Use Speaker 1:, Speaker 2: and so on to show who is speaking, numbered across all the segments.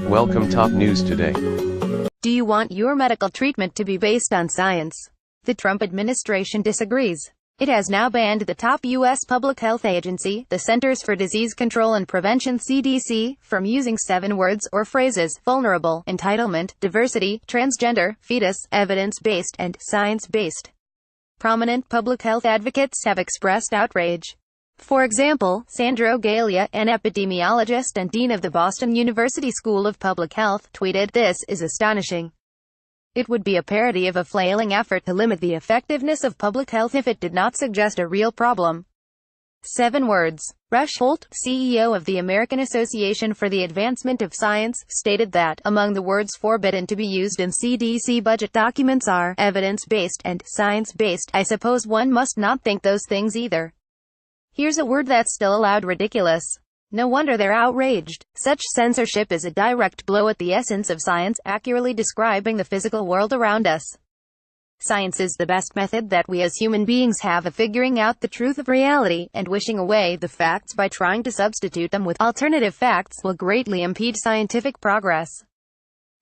Speaker 1: Welcome top news today.
Speaker 2: Do you want your medical treatment to be based on science? The Trump administration disagrees. It has now banned the top U.S. public health agency, the Centers for Disease Control and Prevention (CDC), from using 7 words or phrases: vulnerable, entitlement, diversity, transgender, fetus, evidence-based, and science-based. Prominent public health advocates have expressed outrage. For example, Sandro Galea, an epidemiologist and dean of the Boston University School of Public Health, tweeted, "This is astonishing. It would be a parody of a flailing effort to limit the effectiveness of public health if it did not suggest a real problem." 7 words. Rush Holt, CEO of the American Association for the Advancement of Science, stated that, among the words forbidden to be used in CDC budget documents are evidence-based and science-based. I suppose one must not think those things either. Here's a word that's still allowed: ridiculous. No wonder they're outraged. Such censorship is a direct blow at the essence of science, accurately describing the physical world around us. Science is the best method that we as human beings have of figuring out the truth of reality, and wishing away the facts by trying to substitute them with alternative facts will greatly impede scientific progress.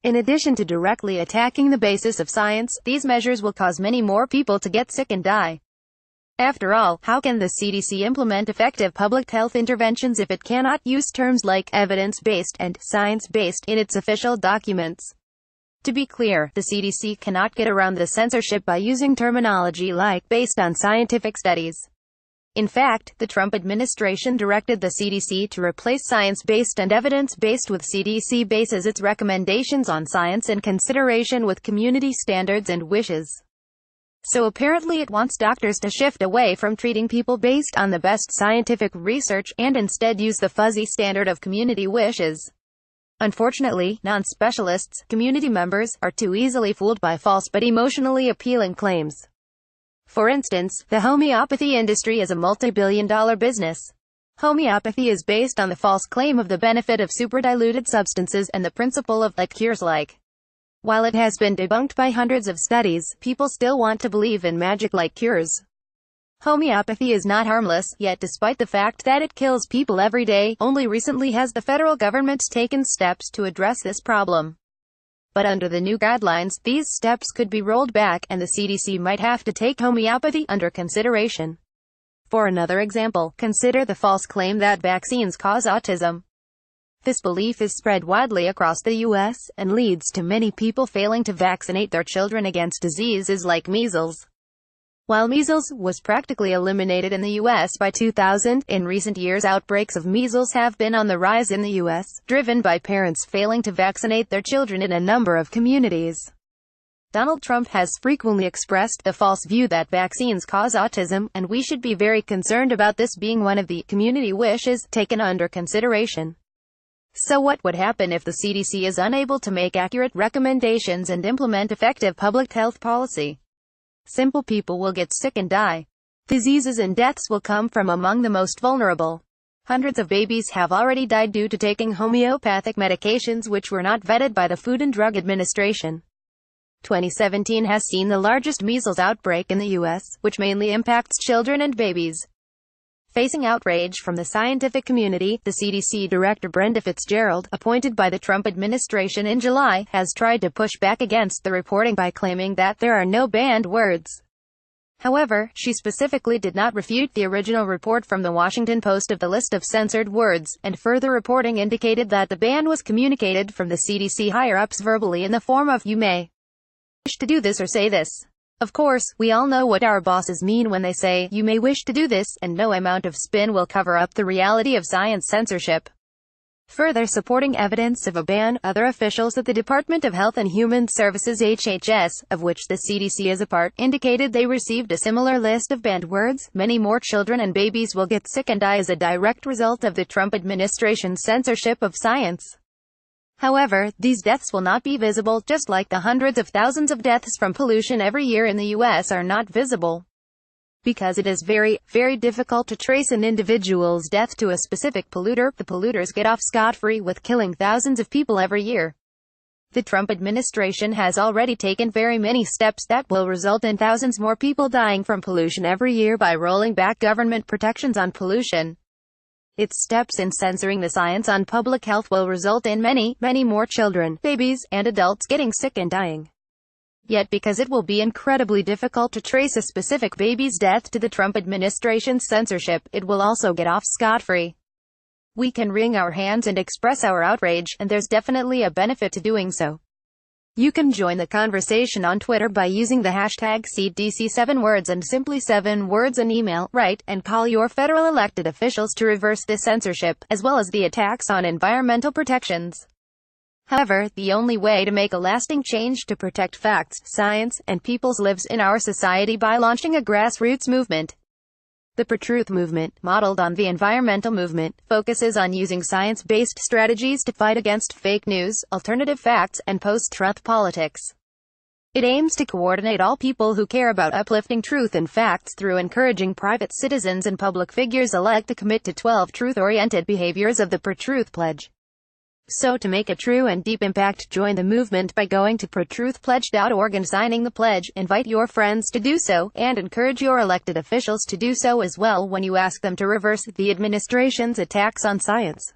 Speaker 2: In addition to directly attacking the basis of science, these measures will cause many more people to get sick and die. After all, how can the CDC implement effective public health interventions if it cannot use terms like evidence-based and science-based in its official documents? To be clear, the CDC cannot get around the censorship by using terminology like based on scientific studies. In fact, the Trump administration directed the CDC to replace science-based and evidence-based with CDC bases its recommendations on science in consideration with community standards and wishes. So apparently it wants doctors to shift away from treating people based on the best scientific research, and instead use the fuzzy standard of community wishes. Unfortunately, non-specialists, community members, are too easily fooled by false but emotionally appealing claims. For instance, the homeopathy industry is a multi-billion-dollar business. Homeopathy is based on the false claim of the benefit of superdiluted substances and the principle of like cures like. While it has been debunked by hundreds of studies, people still want to believe in magic-like cures. Homeopathy is not harmless, yet despite the fact that it kills people every day, only recently has the federal government taken steps to address this problem. But under the new guidelines, these steps could be rolled back, and the CDC might have to take homeopathy under consideration. For another example, consider the false claim that vaccines cause autism. This belief is spread widely across the U.S., and leads to many people failing to vaccinate their children against diseases like measles. While measles was practically eliminated in the U.S. by 2000, in recent years outbreaks of measles have been on the rise in the U.S., driven by parents failing to vaccinate their children in a number of communities. Donald Trump has frequently expressed the false view that vaccines cause autism, and we should be very concerned about this being one of the community wishes taken under consideration. So what would happen if the CDC is unable to make accurate recommendations and implement effective public health policy? Simple people will get sick and die. Diseases and deaths will come from among the most vulnerable. Hundreds of babies have already died due to taking homeopathic medications which were not vetted by the Food and Drug Administration. 2017 has seen the largest measles outbreak in the U.S., which mainly impacts children and babies. Facing outrage from the scientific community, the CDC Director Brenda Fitzgerald, appointed by the Trump administration in July, has tried to push back against the reporting by claiming that there are no banned words. However, she specifically did not refute the original report from the Washington Post of the list of censored words, and further reporting indicated that the ban was communicated from the CDC higher-ups verbally in the form of "you may wish to do this or say this." Of course, we all know what our bosses mean when they say, "you may wish to do this," and no amount of spin will cover up the reality of science censorship. Further supporting evidence of a ban, other officials at the Department of Health and Human Services (HHS), of which the CDC is a part, indicated they received a similar list of banned words. Many more children and babies will get sick and die as a direct result of the Trump administration's censorship of science. However, these deaths will not be visible, just like the hundreds of thousands of deaths from pollution every year in the U.S. are not visible. Because it is very, very difficult to trace an individual's death to a specific polluter, the polluters get off scot-free with killing thousands of people every year. The Trump administration has already taken very many steps that will result in thousands more people dying from pollution every year by rolling back government protections on pollution. Its steps in censoring the science on public health will result in many, many more children, babies, and adults getting sick and dying. Yet because it will be incredibly difficult to trace a specific baby's death to the Trump administration's censorship, it will also get off scot-free. We can wring our hands and express our outrage, and there's definitely a benefit to doing so. You can join the conversation on Twitter by using the hashtag #CDC7words and simply 7 words an email, write, and call your federal elected officials to reverse this censorship, as well as the attacks on environmental protections. However, the only way to make a lasting change to protect facts, science, and people's lives in our society by launching a grassroots movement. The Pro-Truth movement, modeled on the environmental movement, focuses on using science-based strategies to fight against fake news, alternative facts, and post-truth politics. It aims to coordinate all people who care about uplifting truth and facts through encouraging private citizens and public figures alike to commit to 12 truth-oriented behaviors of the Pro-Truth Pledge. So to make a true and deep impact, join the movement by going to protruthpledge.org and signing the pledge. Invite your friends to do so, and encourage your elected officials to do so as well when you ask them to reverse the administration's attacks on science.